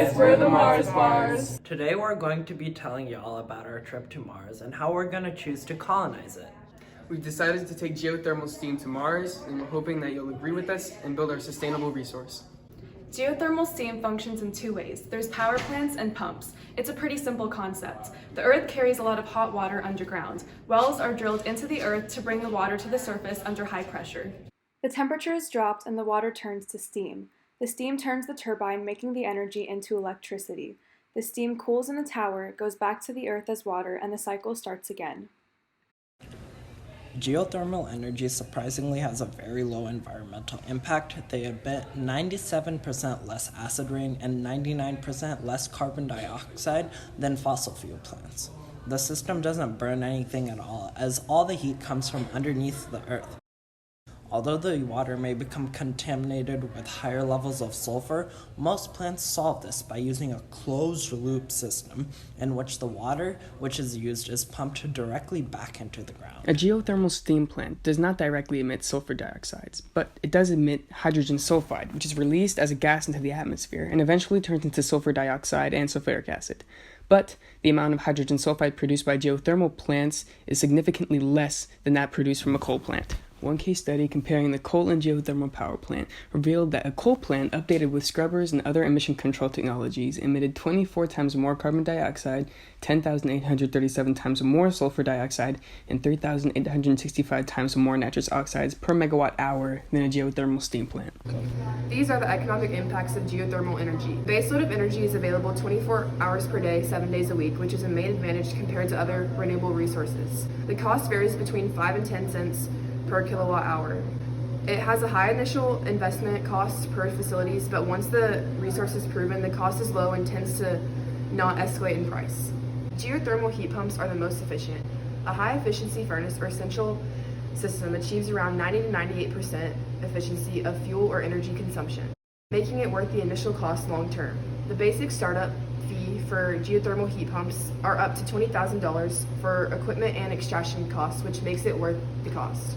guys, we're the Mars Bars. Today we're going to be telling y'all about our trip to Mars and how we're going to choose to colonize it. We've decided to take geothermal steam to Mars, and we're hoping that you'll agree with us and build our sustainable resource. Geothermal steam functions in two ways. There's power plants and pumps. It's a pretty simple concept. The Earth carries a lot of hot water underground. Wells are drilled into the Earth to bring the water to the surface under high pressure. The temperature is dropped and the water turns to steam. The steam turns the turbine, making the energy into electricity. The steam cools in the tower, goes back to the Earth as water, and the cycle starts again. Geothermal energy surprisingly has a very low environmental impact. They emit 97% less acid rain and 99% less carbon dioxide than fossil fuel plants. The system doesn't burn anything at all, as all the heat comes from underneath the Earth. Although the water may become contaminated with higher levels of sulfur, most plants solve this by using a closed-loop system in which the water which is used is pumped directly back into the ground. A geothermal steam plant does not directly emit sulfur dioxides, but it does emit hydrogen sulfide, which is released as a gas into the atmosphere and eventually turns into sulfur dioxide and sulfuric acid. But the amount of hydrogen sulfide produced by geothermal plants is significantly less than that produced from a coal plant. One case study comparing the coal and geothermal power plant revealed that a coal plant updated with scrubbers and other emission control technologies emitted 24 times more carbon dioxide, 10,837 times more sulfur dioxide, and 3,865 times more nitrous oxides per megawatt hour than a geothermal steam plant. These are the economic impacts of geothermal energy. Baseload of energy is available 24 hours per day, 7 days a week, which is a main advantage compared to other renewable resources. The cost varies between 5 and 10 cents per kilowatt hour. It has a high initial investment cost per facilities, but once the resource is proven, the cost is low and tends to not escalate in price. Geothermal heat pumps are the most efficient. A high efficiency furnace or central system achieves around 90 to 98% efficiency of fuel or energy consumption, making it worth the initial cost long term. The basic startup fee for geothermal heat pumps are up to $20,000 for equipment and extraction costs, which makes it worth the cost.